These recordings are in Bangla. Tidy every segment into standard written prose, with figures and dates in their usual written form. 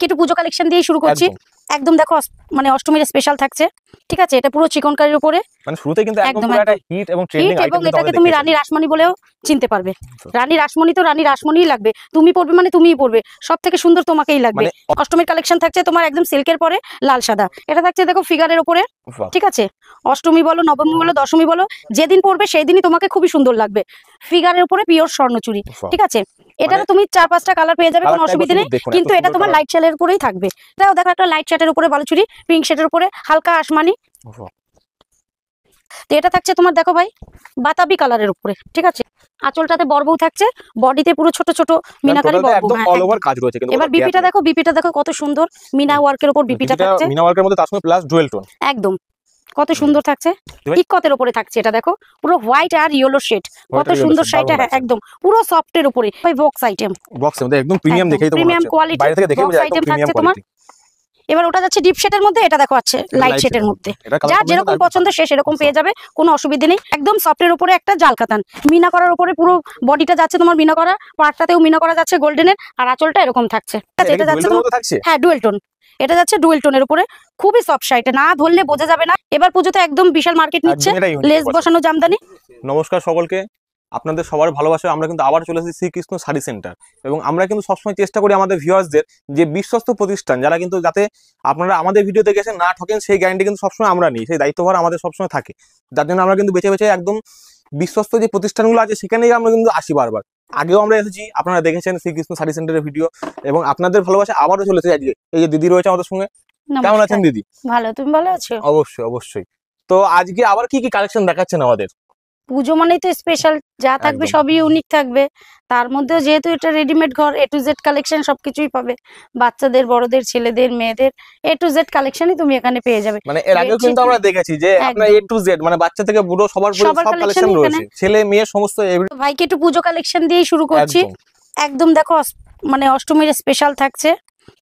ভাইকে একটু পুজো কালেকশন দিয়ে শুরু করছি। একদম দেখো মানে অষ্টমীর স্পেশাল থাকছে, ঠিক আছে? এটা পুরো চিকনকারির উপরে, মানে শুরুতে কিন্তু একদম পুরো একটা হিট এবং ট্রেন্ডিং আইটেম, এবং এটাকে তুমি রানী রাসমণি বলেও চিনতে পারবে। রানী রাসমণি তো রানী রাসমণিই লাগবে, তুমি পরবে মানে তুমিই পরবে, সবথেকে সুন্দর তোমাকেই লাগবে। অষ্টমীর কালেকশন থাকছে তোমার একদম সিল্কের পরে লাল সাদা, এটা থাকছে দেখো ফিগারের উপরে, ঠিক আছে? অষ্টমী বলো, নবমী বলো, দশমী বলো, যেদিন পরবে সেই দিনই তোমাকে খুবই সুন্দর লাগবে। ফিগারের উপরে পিওর স্বর্ণচুরি, ঠিক আছে? এটারও তুমি 4-5টা কালার পেয়ে যাবে, কোনো অসুবিধা নেই। কিন্তু এটা তোমার লাইট শেডের উপরেই থাকবে। এটাও দেখো একটা লাইট শেডের উপরে বালুচুরি, পিঙ্ক শেডের উপরে হালকা আসমানি। তো এটা থাকছে তোমার দেখো ভাই বাতাবি কালারের উপরে, ঠিক আছে? আঁচলটাতে বড়বউ থাকছে, বডিতে পুরো ছোট ছোট মিনাকারি বড়বউ, অল ওভার কাজ রয়েছে। কিন্তু এবার বিপিটা দেখো, বিপিটা দেখো কত সুন্দর মিনা ওয়ার্কের উপর বিপিটা থাকছে, মিনা ওয়ার্কের মধ্যে তার সঙ্গে প্লাস ডুয়েল টোন, একদম কত সুন্দর থাকছে। ইকতের উপরে থাকছে, এটা দেখো পুরো হোয়াইট আর ইয়েলো শেড, কত সুন্দর শাড়িটা। একদম পুরো সফটের উপরে, ভাই বক্স আইটেম, বক্সের মধ্যে একদম প্রিমিয়াম দেখেই তো প্রিমিয়াম কোয়ালিটি বাইরে থেকে দেখে বক্স আইটেম থাকছে তোমার। এবার ওটা যাচ্ছে ডিপ শেডের মধ্যে, এটা দেখো আছে লাইট শেডের মধ্যে, যার যেরকম পছন্দ সে সেরকম পেয়ে যাবে, কোনো অসুবিধা নেই। একদম সফটের উপরে একটা জাল কাতান, মিনা করার উপরে পুরো বডিটা যাচ্ছে তোমার মিনা করা, পাড়টাতেও মিনা করা যাচ্ছে গোল্ডেনের, আর আঁচলটা এরকম থাকছে। এটা যাচ্ছে হ্যাঁ ডুয়েল টোন, এটা যাচ্ছে ডুয়েল টোনের উপরে, খুবই সফট শাড়িটা, না ধরলে বোঝা যাবে না। এবার পুজোতে একদম বিশাল মার্কেট নিচ্ছে, লেস বসানো জামদানি। নমস্কার সকলকে, আপনাদের সবার ভালোবাসা আমরা কিন্তু আবার চলে এসেছি শ্রীকৃষ্ণ শাড়ি সেন্টার, এবং আমরা কিন্তু সবসময় চেষ্টা করি আমাদের ভিউয়ার্সদের যে বিশ্বস্ত প্রতিষ্ঠান যারা কিন্তু যাতে আপনারা আমাদের ভিডিও দেখে এসে না ঠকেন, সেই গ্যারান্টি কিন্তু সবসময় আমরা নিই, সেই দায়িত্বভার আমাদের সবসময় থাকে। যার জন্য আমরা কিন্তু বেছে বেছে একদম বিশ্বস্ত যে প্রতিষ্ঠানগুলো আছে সেখানেই আমরা কিন্তু আসি বারবার। আগেও আমরা এসেছি, আপনারা দেখেছেন শ্রীকৃষ্ণ শাড়ি সেন্টারের ভিডিও, এবং আপনাদের ভালোবাসা আবারও চলেছে আজকে। এই যে দিদি রয়েছে আমাদের সঙ্গে, কেমন আছেন দিদি? ভালো, তুমি ভালো আছো? অবশ্যই অবশ্যই। তো আজকে আবার কি কি কালেকশন দেখাচ্ছেন আমাদের? পুজো মানেই তো স্পেশাল, যা থাকবে সবই ইউনিক থাকবে। তার মধ্যেও যেহেতু এটা রেডিমেড ঘর, A to Z কালেকশন সবকিছুই পাবে, বাচ্চাদের, বড়দের, ছেলেদের, মেয়েদের A to Z কালেকশনই তুমি এখানে পেয়ে যাবে। মানে এর আগেও কিন্তু আমরা দেখেছি যে আপনার A to Z মানে বাচ্চা থেকে বুড়ো সবার সব কালেকশন রয়েছে, ছেলে মেয়ে সমস্ত। ভাইকে একটু পুজো কালেকশন দিয়েই শুরু করছি। একদম দেখো মানে অষ্টমীর স্পেশাল থাকছে,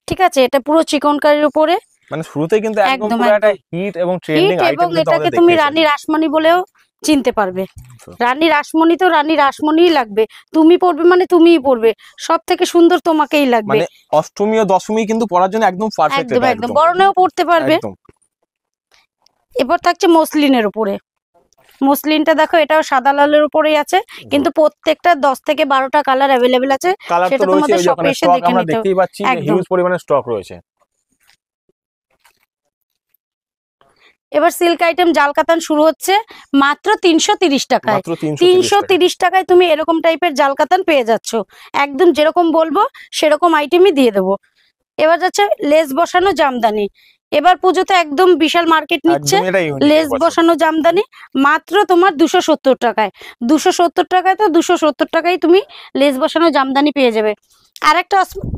ঠিক আছে? এটা পুরো চিকনকারির উপরে, মানে শুরুতেই কিন্তু একদম পুরো একটা হিট এবং ট্রেন্ডিং আইটেম, এবং এটাকে তুমি রানী রাসমণি বলেও চিনতে পারবে। রানী রাসমণি তো রানী রাসমণিই লাগবে, তুমি পরবে মানে তুমিই পরবে, সব থেকে সুন্দর তোমাকেই লাগবে। মানে অষ্টমী ও দশমী কিন্তু পরার জন্য একদম পারফেক্ট, একদম বরণেও পড়তে পারবে। এবার থাকছে মসলিনের উপরে, মসলিনটা দেখো এটাও সাদা লালের উপরেই আছে, কিন্তু প্রত্যেকটা 10 থেকে 12টা কালার অ্যাভেলেবেল আছে, সেটা তোমাদের শপে এসে দেখে নিতে হবে। হিউজ পরিমাণে স্টক রয়েছে। এবার সিল্ক আইটেম জাল কাতান শুরু হচ্ছে মাত্র 330 টাকায়। 330 টাকায় তুমি এরকম টাইপের জাল কাতান পেয়ে যাচ্ছ, একদম যেরকম বলবো সেরকম আইটেমই দিয়ে দেবো। এবার যাচ্ছে লেস বসানো জামদানি, এবার পুজোতে একদম বিশাল মার্কেট নিচ্ছে লেস বসানো জামদানি, মাত্র তোমার 270 টাকায়। 270 টাকায় তো 270 টাকায় তুমি লেস বসানো জামদানি পেয়ে যাবে। আর একটা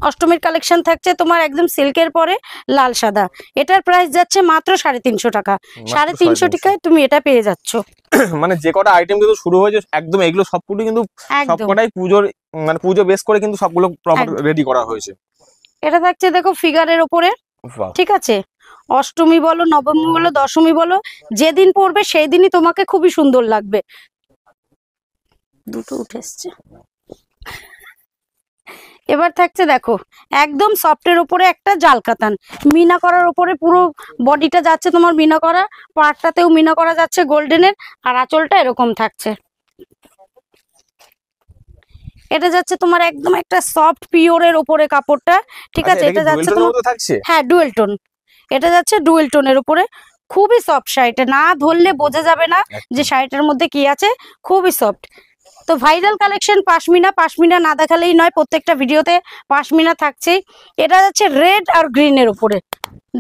অষ্টমীর কালেকশন থাকছে তোমার একদম সিল্কের পরে লাল সাদা, এটার প্রাইস যাচ্ছে মাত্র 350 টাকা। 350 টাকায় তুমি এটা পেয়ে যাচ্ছ। মানে যে কটা আইটেম কিন্তু শুরু হয়েছে একদম এগুলো সবগুলো কিন্তু সবকটাই পুজোর মানে পুজো বেস করে কিন্তু সবগুলো প্রপার রেডি করা হয়েছে। এটা থাকছে দেখো ফিগারের উপরে, ঠিক আছে? অষ্টমী বলো, নবমী বলো, দশমী বলো, যেদিন পরবে সেই দিনই তোমাকে খুবই সুন্দর লাগবে। দুটো উঠে এসছে। এবার থাকছে দেখো একদম সফটের উপরে একটা জাল কাতান, মিনা করার উপরে পুরো বডিটা যাচ্ছে তোমার মিনা করা, পাড়টাতেও মিনা করা যাচ্ছে গোল্ডেনের, আর আঁচলটা এরকম থাকছে। এটা যাচ্ছে তোমার একদম একটা সফট পিওরের উপরে কাপড়টা, ঠিক আছে? এটা যাচ্ছে তোমার হ্যাঁ ডুয়েল টোন, এটা যাচ্ছে ডুয়েল টোনের উপরে, খুবই সফট শাড়িটা, না ধরলে বোঝা যাবে না যে শাড়িটার মধ্যে কি আছে, খুবই সফট। তো ভাইরাল কালেকশন পাশমিনা, পাশমিনা না দেখালেই নয়, প্রত্যেকটা ভিডিওতে পাশমিনা থাকছেই। এটা যাচ্ছে রেড আর গ্রিনের উপরে,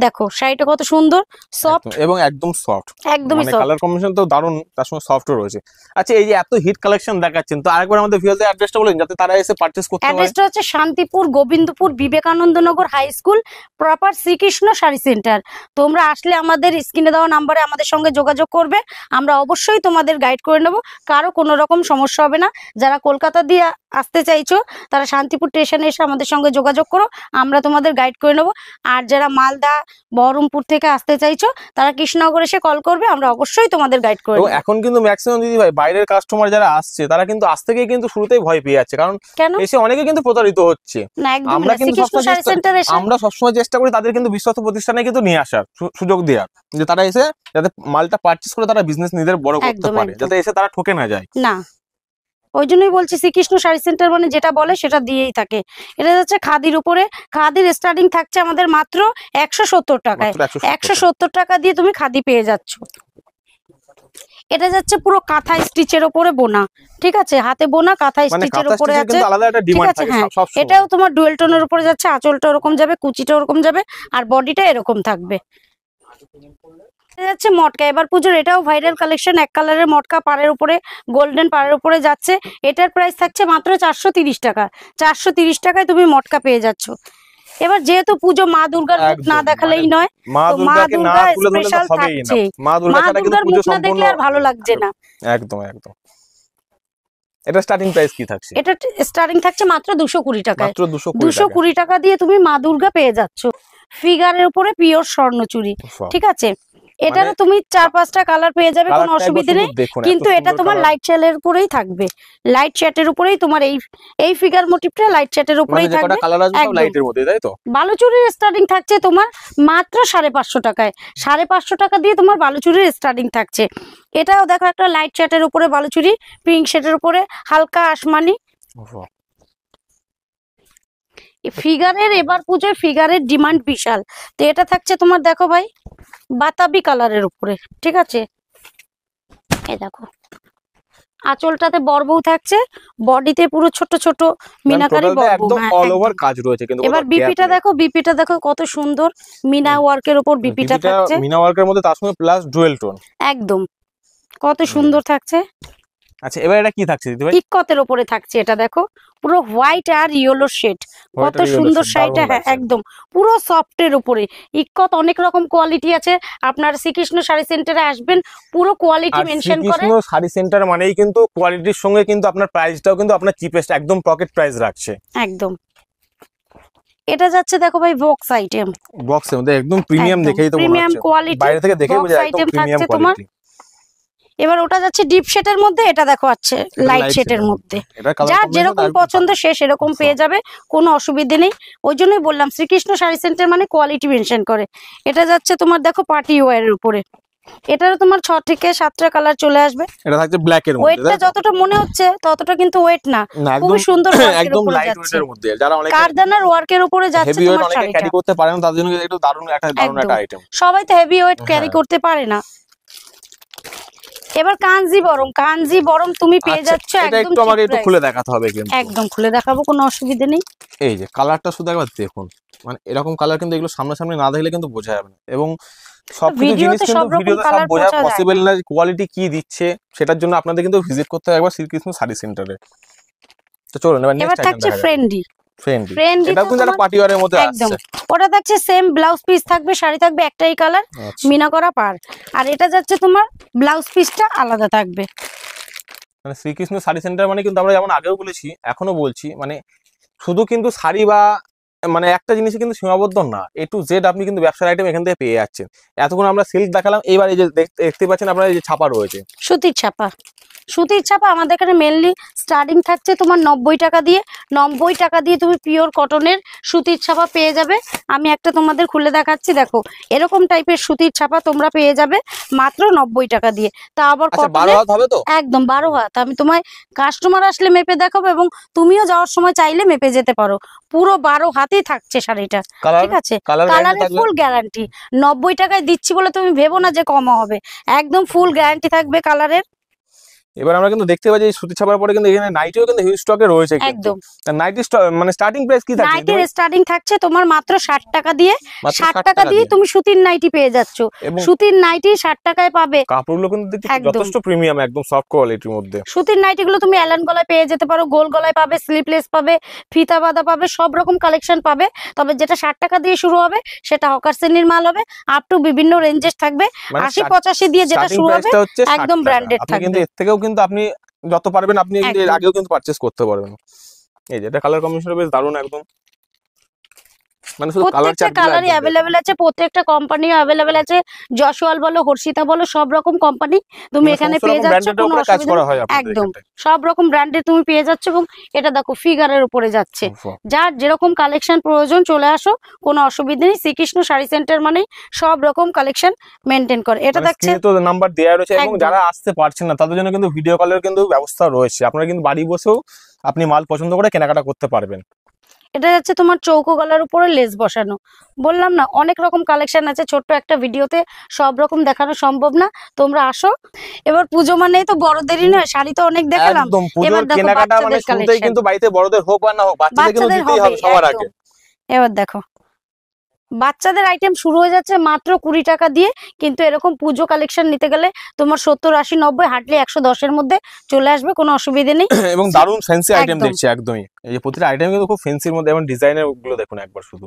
দেখো শাড়িটা কত সুন্দর, সফট এবং একদম সফট, একদমই সফট, কালার কম্বিনেশন তো দারুণ, তার সঙ্গে সফটও রয়েছে। আচ্ছা, এই যে এত হিট কালেকশন দেখাচ্ছেন, তো আরেকবার আমাদের ভিউয়ারদের অ্যাড্রেসটা বলেন যাতে তারা এসে পারচেজ করতে পারে। অ্যাড্রেসটা হচ্ছে Shantipur Gobindapur Vivekananda Nagar high school, proper Srikrishna sari centre. তোমরা আসলে আমাদের স্ক্রিনে দেওয়া নাম্বারে আমাদের সঙ্গে যোগাযোগ করবে, আমরা অবশ্যই তোমাদের গাইড করে নেব, কারো কোনো রকম সমস্যা হবে না। যারা কলকাতা দিয়ে আসতে চাইছো তারা শান্তিপুর স্টেশনে এসে আমাদের সঙ্গে যোগাযোগ করো, আমরা তোমাদের গাইড করে নেব। আর যারা মালদা, বহরমপুর থেকে আসতে চাইছো তারা কৃষ্ণনগর এসে কল করবে, আমরা অবশ্যই তোমাদের গাইড করে তো দেব। এখন কিন্তু ম্যাক্সিমাম দিদি ভাই বাইরের কাস্টমার যারা আসছে তারা কিন্তু আজ থেকেই কিন্তু শুরুতেই ভয় পেয়ে যাচ্ছে, কারণ কেন এসে অনেকে কিন্তু প্রতারিত হচ্ছে। না, একদম আমরা না, কিন্তু শ্রীকৃষ্ণ শাড়ি সেন্টার এসে আমরা সবসময় চেষ্টা করি তাদের কিন্তু বিশ্বস্ত প্রতিষ্ঠানে কিন্তু নিয়ে আসার সুযোগ দেওয়ার, যে তারা এসে যাতে মালটা পারচেস করে তারা বিজনেস নিজেদের বড় করতে একদম, পারে, একদম। যাতে এসে তারা ঠকে না যায়। না, ওই জন্যই বলছি শ্রীকৃষ্ণ শাড়ি সেন্টার মানে যেটা বলে সেটা দিয়েই থাকে। এটা হচ্ছে খাদির উপরে, খাদির স্টার্টিং থাকছে আমাদের মাত্র 170 টাকায়। মাত্র 170 170 টাকা দিয়ে তুমি খাদি পেয়ে যাচ্ছ। এটা যাচ্ছে পুরো কাঁথা স্টিচের উপরে বোনা, ঠিক আছে, হাতে বোনা কাঁথা মানে স্টিচের কাঁথা উপরে স্টিচের আছে, কিন্তু আলাদা একটা ঠিক ডিমান্ড আছে। থাকে হ্যাঁ, সব সময়। এটাও তোমার ডুয়েল টোনের উপরে যাচ্ছে, আঁচলটা ওরকম যাবে, কুচিটা ওরকম যাবে, আর বডিটা এরকম থাকবে। এটা যাচ্ছে মটকা, এবার পুজোর এটাও ভাইরাল কালেকশন, এক কালারের মটকা পাড়ের উপরে, গোল্ডেন পাড়ের উপরে যাচ্ছে। এটার প্রাইস থাকছে মাত্র 430 টাকা। 430 টাকায় তুমি মটকা পেয়ে যাচ্ছ। এবার যেহেতু পুজো মা দুর্গার মুখ একদম, না দেখালেই মানে নয়, মা তো মা দুর্গাকে না দুর্গা তুলে ধরলে তো স্পেশাল হবেই না, থাকছে। মা দুর্গা মা ছাড়া কিন্তু দুর্গার পুজো মুখ না সম্পূর্ণ দেখলে আর ভালো লাগছে না। একদম একদম। এটা স্টার্টিং প্রাইস কি থাকছে? এটা স্টার্টিং থাকছে মাত্র 220 টাকায়। মাত্র 220 টাকা। 220 টাকা দিয়ে তুমি মা দুর্গা পেয়ে যাচ্ছ ফিগারের উপরে পিওর স্বর্ণচুরি, ঠিক আছে। এটারও তুমি 4-5টা কালার পেয়ে যাবে, কোনো অসুবিধা নেই, কিন্তু এটা তোমার লাইট শেডের উপরেই থাকবে, লাইট শেডের উপরেই তোমার এই ফিগার মোটিভটা লাইট শেডের উপরেই থাকবে। একদম লাইটের মধ্যে, তাই তো? বালুচুরির স্টার্টিং থাকছে তোমার মাত্র 550 টাকায়। 550 টাকা দিয়ে তোমার বালুচুরির স্টার্টিং থাকছে। এটাও দেখো একটা লাইট শেডের উপরে বালুচুরি, পিঙ্ক শেডের উপরে হালকা আসমানি ফিগারের। এবার পুজোয় ফিগারের ডিমান্ড বিশাল, তো এটা থাকছে তোমার দেখো ভাই বাতাবি কালারের উপরে, ঠিক আছে। এই দেখো আঁচলটাতে বর্বউ থাকছে, বডিতে পুরো ছোট ছোট মিনাকারি বর্বউ, একদম হ্যাঁ, অল ওভার একদম। কাজ রয়েছে কিন্তু। এবার বিপিটা দেখো, বিপিটা দেখো কত সুন্দর মিনা ওয়ার্কের উপর বিপিটা থাকছে, মিনা ওয়ার্কের মধ্যে তার সঙ্গে প্লাস ডুয়েল টোন, একদম কত সুন্দর থাকছে। আচ্ছা এবার এটা কি থাকছে দিদি ভাই? ইক্কতের উপরে থাকছে, এটা দেখো পুরো হোয়াইট আর ইয়েলো শেড, কত সুন্দর শাড়িটা। হ্যাঁ, একদম পুরো সফটের উপরে ইক্কত। অনেক রকম কোয়ালিটি আছে, আপনার শ্রীকৃষ্ণ শাড়ি সেন্টারে আসবেন, পুরো কোয়ালিটি মেনশন করে। শ্রীকৃষ্ণ শাড়ি সেন্টার মানেই কিন্তু কোয়ালিটির সঙ্গে কিন্তু আপনার প্রাইসটাও কিন্তু আপনার চিপেস্ট একদম পকেট প্রাইস রাখছে একদম। এটা যাচ্ছে দেখো ভাই বক্স আইটেম, বক্সের মধ্যে একদম প্রিমিয়াম, দেখেই তো মনে প্রিমিয়াম হচ্ছে কোয়ালিটি, বাইরে থেকে দেখেই বোঝা যায় একদম আইটেম প্রিমিয়াম থাকছে তোমার। কোয়ালিটি। এবার ওটা যাচ্ছে ডিপ শেডের মধ্যে, এটা দেখো আছে লাইট শেডের মধ্যে, যার যেরকম পছন্দ সে সেরকম পেয়ে যাবে, কোনো অসুবিধে নেই। ওই জন্যই বললাম শ্রীকৃষ্ণ শাড়ি সেন্টার মানে কোয়ালিটি মেনশন করে। এটা যাচ্ছে তোমার দেখো পার্টি ওয়্যারের উপরে, এটারও তোমার 6 থেকে 7টা কালার চলে আসবে। এটা থাকছে ব্ল্যাক এর মধ্যে, ওয়েটটা যতটা মনে হচ্ছে ততটা কিন্তু ওয়েট না, খুব সুন্দর একদম লাইট ওয়েটের মধ্যে। যারা অনেক কারদানার ওয়ার্কের উপরে যাচ্ছে হেভি ওয়েট তোমার অনেকে শাড়িটা, ক্যারি করতে পারে না, তার জন্য একটু দারুণ একটা আইটেম। সবাই তো হেভি ওয়েট ক্যারি করতে পারে না। এবার কাঞ্জি বরম তুমি পেয়ে যাচ্ছ এটা একদম একটু আমাকে একটু খুলে দেখাতে হবে কিন্তু। একদম খুলে দেখাবো, কোনো অসুবিধা নেই। এই যে কালারটা শুধু একবার দেখুন, মানে এরকম কালার কিন্তু এগুলো সামনাসামনি না দেখলে কিন্তু বোঝা যাবে না, এবং সবকিছু জিনিস কিন্তু ভিডিওতে সব বোঝা পসিবল না। কোয়ালিটি কি দিচ্ছে সেটার জন্য আপনাদের কিন্তু ভিজিট করতে হবে একবার শ্রীকৃষ্ণ শাড়ি সেন্টারে। তো চলুন এবার নেক্সট আইটেম থাকছে ফ্রেন্ডলি। এটা কিন্তু একটা পার্টি ওয়্যারের মধ্যে আসছে। ওটা থাকছে সেম ব্লাউজ পিস থাকবে, শাড়ি থাকবে একটাই কালার, মিনা করা পার। আর এটা যাচ্ছে তোমার ব্লাউজ পিসটা আলাদা থাকবে। মানে শ্রীকৃষ্ণ শাড়ি সেন্টার মানে কিন্তু আমরা যেমন আগেও বলেছি এখনো বলছি, মানে শুধু কিন্তু শাড়ি বা মানে একটা জিনিসে কিন্তু সীমাবদ্ধ না, A to Z আপনি কিন্তু ব্যবসার আইটেম এখান থেকে পেয়ে যাচ্ছেন। এতক্ষণ আমরা সিল্ক দেখালাম, এইবার এই যে দেখতে পাচ্ছেন আপনারা এই যে ছাপা রয়েছে, সুতির ছাপা। সুতির ছাপা আমাদের এখানে মেনলি স্টার্টিং থাকছে তোমার 90 টাকা দিয়ে। 90 টাকা দিয়ে তুমি পিওর কটনের সুতির ছাপা পেয়ে যাবে। আমি একটা তোমাদের খুলে দেখাচ্ছি, দেখো এরকম টাইপের সুতির ছাপা তোমরা পেয়ে যাবে মাত্র 90 টাকা দিয়ে। তা আবার 12 হাত হবে তো? একদম 12 হাত। আমি তোমায় কাস্টমার আসলে মেপে দেখাবো, এবং তুমিও যাওয়ার সময় চাইলে মেপে যেতে পারো। পুরো 12 হাতেই থাকছে শাড়িটা, ঠিক আছে। কালারের ফুল গ্যারান্টি। 90 টাকায় দিচ্ছি বলে তুমি ভেবো না যে কম হবে, একদম ফুল গ্যারান্টি থাকবে কালারের। এবার আমরা কিন্তু দেখতে পাচ্ছি সুতি ছাপার পরে কিন্তু এখানে নাইটিও কিন্তু হিউজ স্টকে রয়েছে একদম। নাইটি মানে স্টার্টিং প্রাইস কি থাকছে? নাইটির স্টার্টিং থাকছে তোমার মাত্র 60 টাকা দিয়ে। 60 টাকা দিয়ে তুমি সুতির নাইটি পেয়ে যাচ্ছ। সুতির নাইটি 60 টাকায় পাবে। কাপড়গুলো কিন্তু যথেষ্ট প্রিমিয়াম, একদম সফট কোয়ালিটির মধ্যে। সুতির নাইটিগুলো তুমি অ্যালান গলায় পেয়ে যেতে পারো, গোল গলায় পাবে, স্লিপলেস পাবে, ফিতা বাঁধা পাবে, সব রকম কালেকশন পাবে। তবে যেটা 60 টাকা দিয়ে শুরু হবে সেটা হকার শ্রেণীর মাল হবে, আপ টু বিভিন্ন রেঞ্জেস থাকবে। 80-85 দিয়ে যেটা শুরু হবে একদম ব্র্যান্ডেড থাকবে। কিন্তু এর থেকেও কিন্তু আপনি যত পারবেন আপনি এর আগেও কিন্তু পারচেজ করতে পারবেন। এই যে এটা কালার কম্বিনেশন বেশ দারুণ একদম। মানে শুধু কালার প্রত্যেকটা চার্ট কালারই অ্যাভেলেবেল আছে, প্রত্যেকটা কোম্পানিও অ্যাভেলেবেল আছে। যশোয়াল বলো, হর্ষিতা বলো, সব রকম কোম্পানি তুমি এখানে পেয়ে যাচ্ছ, কোনো কাজ অসুবিধা করা নেই। হয় আপনাদের একদম এখানটায়। সব রকম ব্র্যান্ডের তুমি পেয়ে যাচ্ছ। এবং এটা দেখো ফিগারের উপরে যাচ্ছে, যার যেরকম কালেকশন প্রয়োজন চলে আসো, কোনো অসুবিধা নেই। শ্রীকৃষ্ণ শাড়ি সেন্টার মানে সব রকম কালেকশন মেনটেন করে। এটা মানে দেখছে স্ক্রিনে তো নাম্বার দেওয়া রয়েছে, এবং একদম। যারা আসতে পারছেন না তাদের জন্য কিন্তু ভিডিও কলের কিন্তু ব্যবস্থা রয়েছে। আপনারা কিন্তু বাড়ি বসেও আপনি মাল পছন্দ করে কেনাকাটা করতে পারবেন। এটা যাচ্ছে তোমার চৌকো গলার উপরে লেস বসানো। বললাম না অনেক রকম কালেকশন আছে, ছোট্ট একটা ভিডিওতে সব রকম দেখানো সম্ভব না। তোমরা আসো। এবার পুজো মানেই তো বড়দেরই নয়, শাড়ি তো অনেক দেখালাম। একদম পুজোর এবার দেখো কেনাকাটা মানে বাচ্চাদের শুনতেই কালেকশন, কিন্তু বাড়িতে বড়দের হোক বা না হোক বাচ্চাদের কিন্তু বাচ্চাদের দিতেই হবে হবেই সবার আগে। একদম। এবার দেখো বাচ্চাদের আইটেম শুরু হয়ে যাচ্ছে মাত্র 20 টাকা দিয়ে। কিন্তু এরকম পুজো কালেকশন নিতে গেলে তোমার 70, 80, 90, হার্ডলি 110-এর মধ্যে চলে আসবে, কোনো অসুবিধা নেই। এবং দারুণ ফ্যান্সি আইটেম একদম। দেখছি একদমই। এই যে প্রতিটা আইটেম কিন্তু খুব ফ্যান্সির মধ্যে, এবং ডিজাইনের গুলো দেখুন একবার শুধু।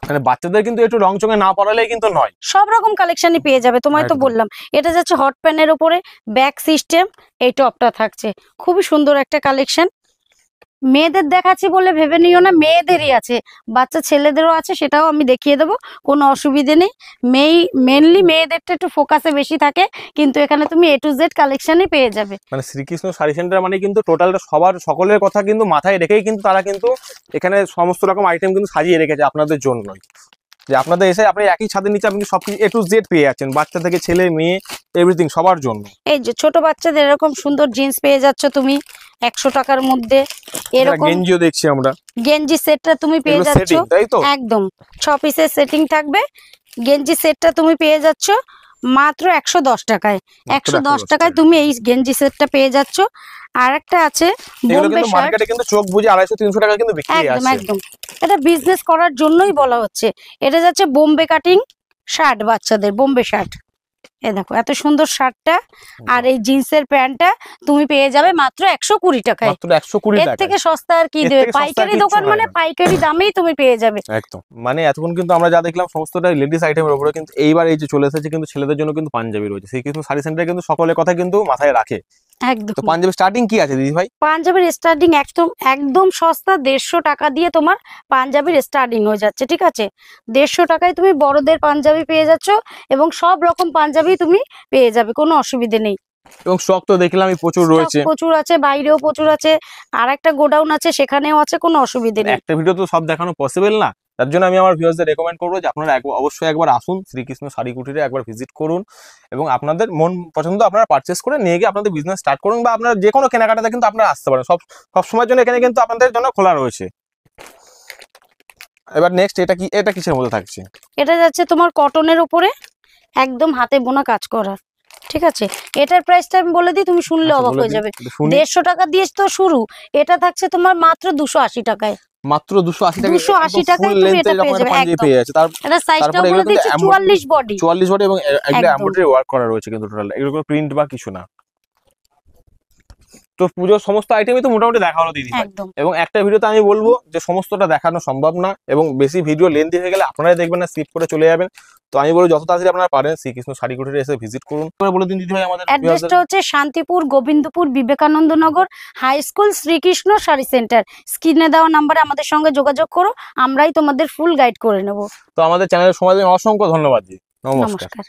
মানে বাচ্চাদের কিন্তু একটু রং চঙে না পড়ালেই কিন্তু নয়, সব রকম কালেকশনই পেয়ে যাবে। তোমায় তো একদম। বললাম এটা যাচ্ছে হট প্যানের উপরে ব্যাক সিস্টেম, এই টপটা থাকছে। খুবই সুন্দর একটা কালেকশন। মেয়েদের দেখাচ্ছি বলে ভেবে নিও না, মেয়েদেরই আছে, বাচ্চা ছেলেদেরও আছে, সেটাও আমি দেখিয়ে দেবো, কোনো অসুবিধে নেই। মেনলি মেয়েদেরটা একটু ফোকাসে বেশি থাকে, কিন্তু এখানে তুমি A to Z কালেকশনই পেয়ে যাবে। মানে শ্রীকৃষ্ণ শাড়ি সেন্টার মানে কিন্তু টোটালটা সকলের কথা কিন্তু মাথায় রেখেই কিন্তু তারা কিন্তু এখানে সমস্ত রকম আইটেম কিন্তু সাজিয়ে রেখেছে আপনাদের জন্যই। যে আপনাদের এসে আপনি একই ছাদের নিচে আপনি সবকিছু A to Z পেয়ে যাচ্ছেন, বাচ্চা থেকে ছেলে মেয়ে এভরিথিং সবার জন্য। এই যে ছোট বাচ্চাদের এরকম সুন্দর জিন্স পেয়ে যাচ্ছ তুমি 100 টাকার মধ্যে। এরকম গেঞ্জিও দেখছি আমরা, গেঞ্জি সেটটা তুমি পেয়ে যাচ্ছ সেটিং তাই তো? একদম 6 পিসের সেটিং থাকবে। গেঞ্জি সেটটা তুমি পেয়ে যাচ্ছ মাত্র 110 টাকায়। 110 টাকায় তুমি এই গেঞ্জি সেটটা পেয়ে যাচ্ছ। আর একটা আছে এগুলো বোম্বে কিন্তু শার্ট, মার্কেটে কিন্তু চোখ বুঝে 250-300 টাকা কিন্তু বিক্রি একদম আছে। একদম। এটা বিজনেস করার জন্যই বলা হচ্ছে। এটা যাচ্ছে বোম্বে কাটিং শার্ট, বাচ্চাদের বোম্বে শার্ট। এই দেখো এত সুন্দর শার্টটা আর এই জিন্সের প্যান্টটা তুমি পেয়ে যাবে মাত্র 120 টাকায়। মাত্র 120 এর টাকা। থেকে সস্তা আর কি এর দেবে? থেকে সস্তা আর পাইকারি কিচ্ছু দোকান হয় মানে না। পাইকারি দামেই তুমি পেয়ে যাবে। একদম। মানে এতক্ষণ কিন্তু আমরা যা দেখলাম সমস্তটা লেডিস আইটেমের উপরে, কিন্তু এইবার এই যে চলে এসেছে কিন্তু ছেলেদের জন্য কিন্তু পাঞ্জাবি রয়েছে। শ্রীকৃষ্ণ শাড়ি সেন্টারে কিন্তু সকলের কথা কিন্তু মাথায় রাখে। একদম। তো পাঞ্জাবি স্টার্টিং কি আছে দিদি ভাই? পাঞ্জাবির স্টার্টিং একদম একদম সস্তা, 150 টাকা দিয়ে তোমার পাঞ্জাবির স্টার্টিং হয়ে যাচ্ছে। ঠিক আছে, 150 টাকায় তুমি বড়দের পাঞ্জাবি পেয়ে যাচ্ছ, এবং সব রকম পাঞ্জাবি তুমি পেয়ে যাবে, কোনো অসুবিধে নেই। এবং স্টক তো দেখলামই প্রচুর Stock রয়েছে। প্রচুর আছে, বাইরেও প্রচুর আছে, আর একটা গোডাউন আছে সেখানেও আছে, কোনো অসুবিধে নেই। একটা ভিডিও তো সব দেখানো পসিবল না, তার জন্য আমি আমার ভিউয়ার্সদের রেকমেন্ড করবো যে আপনারা অবশ্যই একবার আসুন শ্রীকৃষ্ণ শাড়ি কুটিরে, একবার ভিজিট করুন, এবং আপনাদের মন পছন্দ আপনারা পারচেস করে নিয়ে গিয়ে আপনাদের বিজনেস স্টার্ট করুন, বা আপনারা যে কোনো কেনাকাটাতে কিন্তু আপনারা আসতে পারেন। সব সময়ের জন্য এখানে কিন্তু আপনাদের জন্য খোলা রয়েছে। এবার নেক্সট এটা কি, এটা কিসের মধ্যে থাকছে? এটা যাচ্ছে তোমার কটনের উপরে একদম হাতে বোনা কাজ করা। ঠিক আছে, এটার প্রাইসটা আমি বলে দিই, তুমি শুনলে আচ্ছা, অবাক বলে হয়ে দিন, যাবে। একটু শুনি। 150 টাকা দিয়ে তো শুরু, এটা থাকছে তোমার মাত্র 280 টাকায়। মাত্র 280 টাকা। 280 টাকায় তুমি এটা পেয়ে যাবে একদম। পেয়ে যাচ্ছে। এটা সাইজটাও তারপরে বলে এগুলো দিচ্ছি, কিন্তু 44 বডি। 44 বডি, এবং এগুলো একদম। এমব্রয়ডারি ওয়ার্ক করা রয়েছে কিন্তু টোটাল, এগুলো প্রিন্ট বা কিছু না। তো পুজোর সমস্ত আইটেমই তো মোটামুটি দেখা হলো দিদি ভাই। একদম। এবং একটা ভিডিওতে আমি বলবো যে সমস্তটা দেখানো সম্ভব না, এবং বেশি ভিডিও লেন্থি হয়ে গেলে আপনারাই দেখবেন না, স্কিপ করে চলে যাবেন। তো আমি বলবো যত তাড়াতাড়ি আপনারা পারেন শ্রীকৃষ্ণ শাড়ি কুটিরে এসে ভিজিট করুন। এবার বলে দিন দিদি ভাই আমাদের অ্যাড্রেসটা হচ্ছে Shantipur, Gobindapur, Vivekananda Nagar, high school, Srikrishna sari centre. স্ক্রিনে দেওয়া নাম্বারে আমাদের সঙ্গে যোগাযোগ করো, আমরাই তোমাদের ফুল গাইড করে নেব। তো আমাদের চ্যানেলের সময় দিন অসংখ্য ধন্যবাদ জি। নমস্কার। নমস্কার।